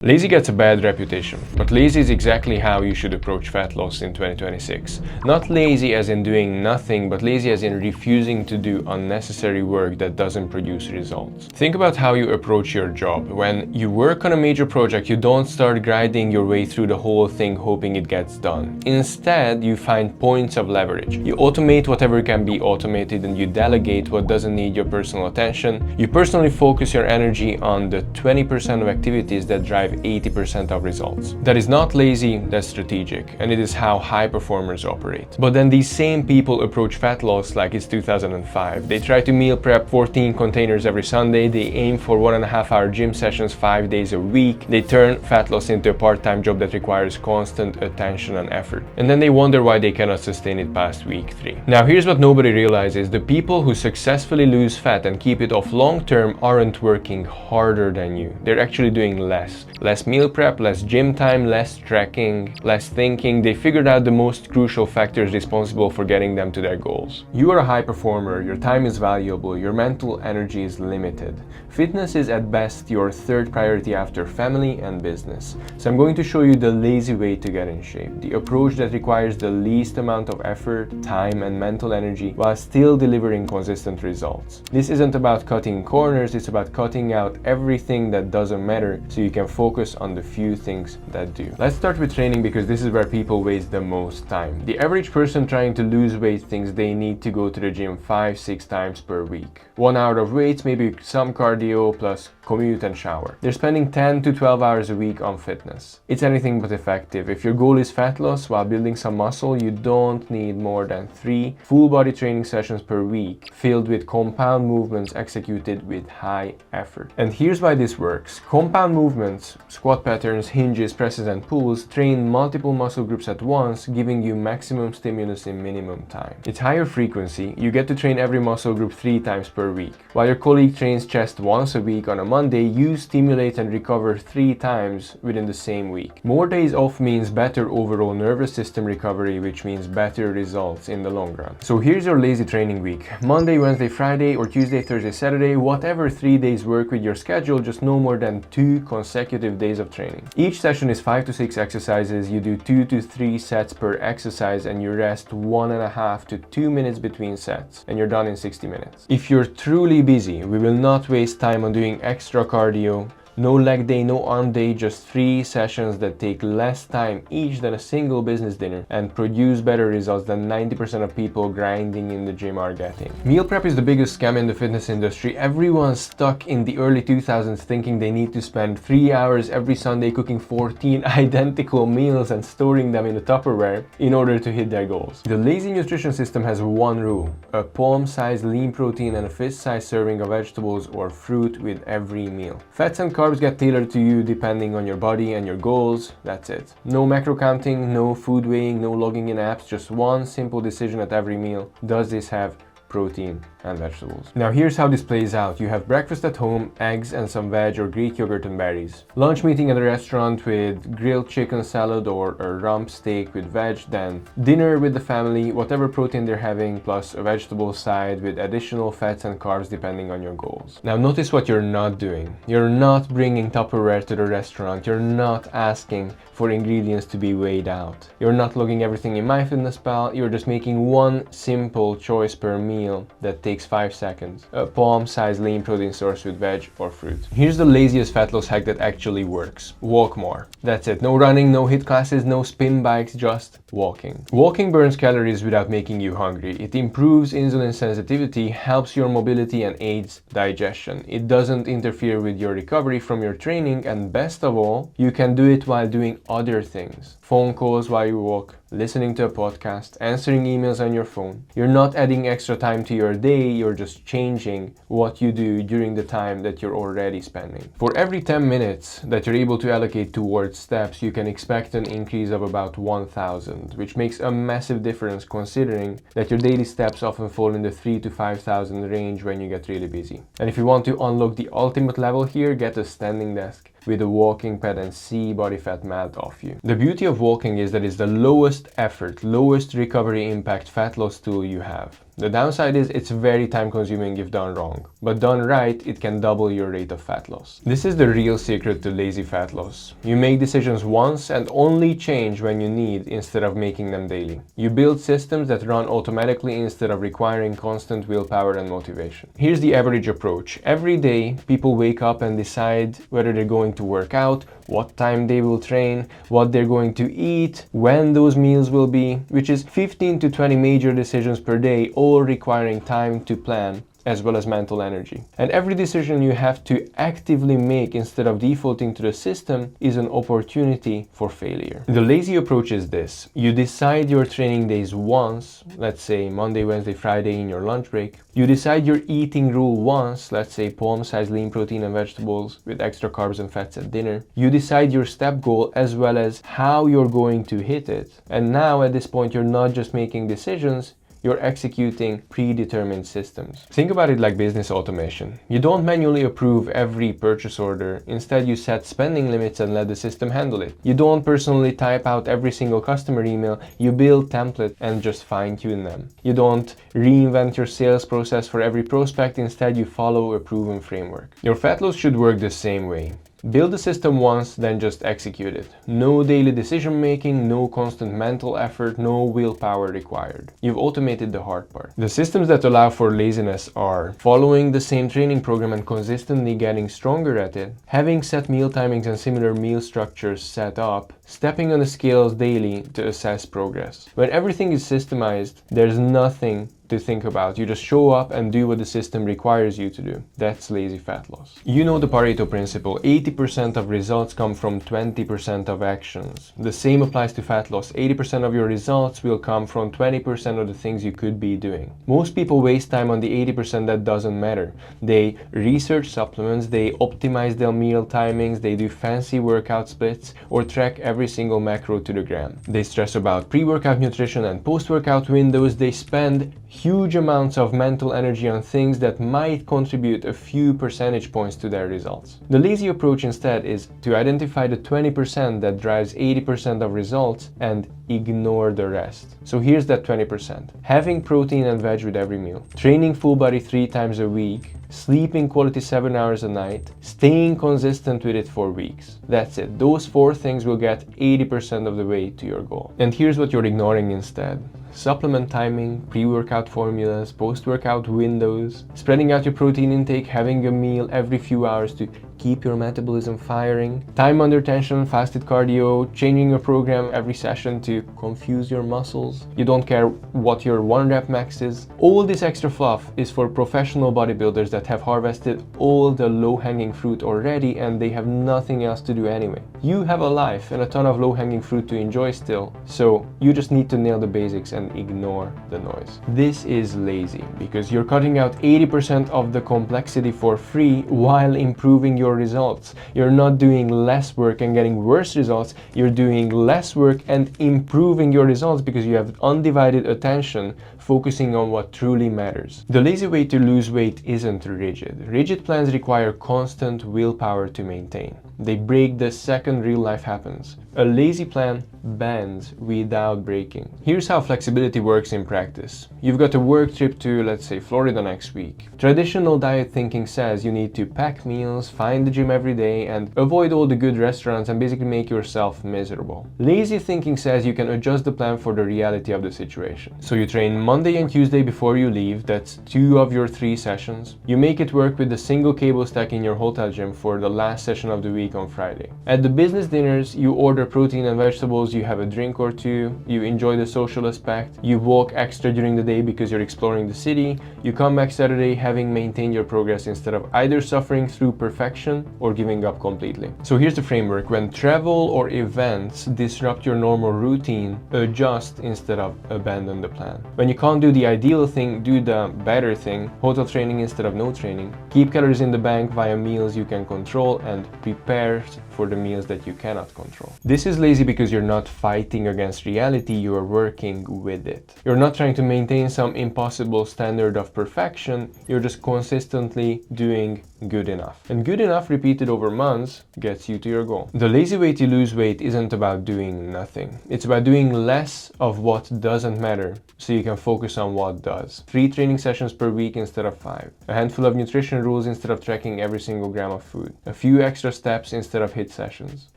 Lazy gets a bad reputation, but lazy is exactly how you should approach fat loss in 2026. Not lazy as in doing nothing, but lazy as in refusing to do unnecessary work that doesn't produce results. Think about how you approach your job. When you work on a major project, you don't start grinding your way through the whole thing hoping it gets done. Instead, you find points of leverage. You automate whatever can be automated and you delegate what doesn't need your personal attention. You personally focus your energy on the 20% of activities that drive 80% of results. That is not lazy, that's strategic, and it is how high performers operate. But then these same people approach fat loss like it's 2005. They try to meal prep 14 containers every Sunday, they aim for 1.5-hour gym sessions 5 days a week, they turn fat loss into a part-time job that requires constant attention and effort. And then they wonder why they cannot sustain it past week 3. Now here's what nobody realizes: the people who successfully lose fat and keep it off long-term aren't working harder than you. They're actually doing less. Less meal prep, less gym time, less tracking, less thinking. They figured out the most crucial factors responsible for getting them to their goals. You are a high performer, your time is valuable, your mental energy is limited. Fitness is at best your third priority after family and business. So I'm going to show you the lazy way to get in shape, the approach that requires the least amount of effort, time, and mental energy while still delivering consistent results. This isn't about cutting corners, it's about cutting out everything that doesn't matter so you can focus on the few things that do. Let's start with training because this is where people waste the most time. The average person trying to lose weight thinks they need to go to the gym 5-6 times per week. 1 hour of weights, maybe some cardio plus commute and shower. They're spending 10 to 12 hours a week on fitness. It's anything but effective. If your goal is fat loss while building some muscle, you don't need more than 3 full body training sessions per week filled with compound movements executed with high effort. And here's why this works. Compound movements, squat patterns, hinges, presses and pulls train multiple muscle groups at once, giving you maximum stimulus in minimum time. It's higher frequency. You get to train every muscle group 3 times per week. While your colleague trains chest once a week on a Monday, you stimulate and recover 3 times within the same week. More days off means better overall nervous system recovery, which means better results in the long run. So here's your lazy training week. Monday, Wednesday, Friday, or Tuesday, Thursday, Saturday, whatever 3 days work with your schedule, just no more than 2 consecutive days of training. Each session is 5 to 6 exercises. You do 2 to 3 sets per exercise and you rest 1.5 to 2 minutes between sets and you're done in 60 minutes. If you're truly busy, we will not waste time on doing extra cardio. No leg day, no arm day, just 3 sessions that take less time each than a single business dinner and produce better results than 90% of people grinding in the gym are getting. Meal prep is the biggest scam in the fitness industry. Everyone's stuck in the early 2000s thinking they need to spend 3 hours every Sunday cooking 14 identical meals and storing them in a Tupperware in order to hit their goals. The lazy nutrition system has one rule: a palm-sized lean protein and a fist-sized serving of vegetables or fruit with every meal. Fats and carbs get tailored to you depending on your body and your goals. That's it. No macro counting, no food weighing, no logging in apps, just one simple decision at every meal. Does this have protein and vegetables? Now here's how this plays out. You have breakfast at home, eggs and some veg or Greek yogurt and berries. Lunch meeting at a restaurant with grilled chicken salad or a rump steak with veg. Then dinner with the family, whatever protein they're having, plus a vegetable side with additional fats and carbs depending on your goals. Now notice what you're not doing. You're not bringing Tupperware to the restaurant. You're not asking for ingredients to be weighed out. You're not logging everything in MyFitnessPal. You're just making one simple choice per meal that takes 5 seconds. A palm-sized lean protein source with veg or fruit. Here's the laziest fat loss hack that actually works. Walk more. That's it. No running, no HIIT classes, no spin bikes, just walking. Walking burns calories without making you hungry. It improves insulin sensitivity, helps your mobility and aids digestion. It doesn't interfere with your recovery from your training, and best of all, you can do it while doing other things. Phone calls while you walk, listening to a podcast, answering emails on your phone. You're not adding extra time to your day, you're just changing what you do during the time that you're already spending. For every 10 minutes that you're able to allocate towards steps, you can expect an increase of about 1,000, which makes a massive difference considering that your daily steps often fall in the 3,000 to 5,000 range when you get really busy. And if you want to unlock the ultimate level here, get a standing desk with a walking pad and see body fat melt off you. The beauty of walking is that it's the lowest effort, lowest recovery impact fat loss tool you have. The downside is it's very time consuming if done wrong, but done right, it can double your rate of fat loss. This is the real secret to lazy fat loss. You make decisions once and only change when you need instead of making them daily. You build systems that run automatically instead of requiring constant willpower and motivation. Here's the average approach. Every day, people wake up and decide whether they're going to work out, what time they will train, what they're going to eat, when those meals will be, which is 15 to 20 major decisions per day, all requiring time to plan as well as mental energy. And every decision you have to actively make instead of defaulting to the system is an opportunity for failure. The lazy approach is this. You decide your training days once, let's say Monday, Wednesday, Friday in your lunch break. You decide your eating rule once, let's say palm-sized lean protein and vegetables with extra carbs and fats at dinner. You decide your step goal as well as how you're going to hit it. And now at this point, you're not just making decisions, you're executing predetermined systems. Think about it like business automation. You don't manually approve every purchase order. Instead, you set spending limits and let the system handle it. You don't personally type out every single customer email. You build templates and just fine-tune them. You don't reinvent your sales process for every prospect. Instead, you follow a proven framework. Your fat loss should work the same way. Build the system once, then just execute it. No daily decision making, no constant mental effort, no willpower required. You've automated the hard part. The systems that allow for laziness are following the same training program and consistently getting stronger at it, having set meal timings and similar meal structures set up, stepping on the scales daily to assess progress. When everything is systemized, there's nothing to think about. You just show up and do what the system requires you to do. That's lazy fat loss. You know the Pareto Principle. 80% of results come from 20% of actions. The same applies to fat loss. 80% of your results will come from 20% of the things you could be doing. Most people waste time on the 80% that doesn't matter. They research supplements, they optimize their meal timings, they do fancy workout splits, or track every single macro to the gram. They stress about pre-workout nutrition and post-workout windows. They spend huge amounts of mental energy on things that might contribute a few percentage points to their results. The lazy approach instead is to identify the 20% that drives 80% of results and ignore the rest. So here's that 20%. Having protein and veg with every meal, training full body 3 times a week, sleeping quality 7 hours a night, staying consistent with it for weeks. That's it. Those 4 things will get 80% of the way to your goal. And here's what you're ignoring instead. Supplement timing, pre-workout formulas, post-workout windows, spreading out your protein intake, having a meal every few hours to keep your metabolism firing, time under tension, fasted cardio, changing your program every session to confuse your muscles. You don't care what your 1 rep max is. All this extra fluff is for professional bodybuilders that have harvested all the low-hanging fruit already and they have nothing else to do anyway. You have a life and a ton of low-hanging fruit to enjoy still, so you just need to nail the basics and ignore the noise. This is lazy because you're cutting out 80% of the complexity for free while improving your results. You're not doing less work and getting worse results. You're doing less work and improving your results because you have undivided attention focusing on what truly matters. The lazy way to lose weight isn't rigid. Rigid plans require constant willpower to maintain. They break the second real life happens. A lazy plan bends without breaking. Here's how flexibility works in practice. You've got a work trip to, let's say, Florida next week. Traditional diet thinking says you need to pack meals, find the gym every day, and avoid all the good restaurants and basically make yourself miserable. Lazy thinking says you can adjust the plan for the reality of the situation. So you train Monday and Tuesday before you leave. That's 2 of your 3 sessions. You make it work with the single cable stack in your hotel gym for the last session of the week on Friday. At the business dinners, you order protein and vegetables, you have a drink or 2, you enjoy the social aspect, you walk extra during the day because you're exploring the city, you come back Saturday having maintained your progress instead of either suffering through perfection or giving up completely. So here's the framework. When travel or events disrupt your normal routine, adjust instead of abandon the plan. When you can't do the ideal thing, do the better thing. Hotel training instead of no training. Keep calories in the bank via meals you can control and prepare for the meals that you cannot control. This is lazy because you're not fighting against reality, you are working with it. You're not trying to maintain some impossible standard of perfection, you're just consistently doing good enough. And good enough repeated over months gets you to your goal. The lazy way to lose weight isn't about doing nothing. It's about doing less of what doesn't matter so you can focus on what does. 3 training sessions per week instead of 5. A handful of nutrition rules instead of tracking every single gram of food. A few extra steps instead of HIIT sessions.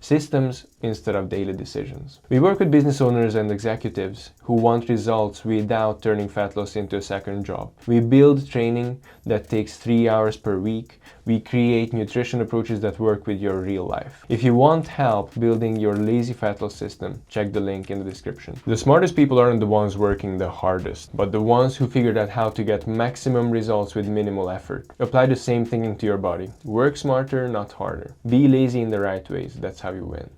Systems instead of daily decisions. We work with business owners and executives who want results without turning fat loss into a second job. We build training that takes 3 hours per week. We create nutrition approaches that work with your real life. If you want help building your lazy fat loss system, check the link in the description. The smartest people aren't the ones working the hardest, but the ones who figured out how to get maximum results with minimal effort. Apply the same thinking to your body. Work smarter, not harder. Be lazy in the right ways. That's how you win.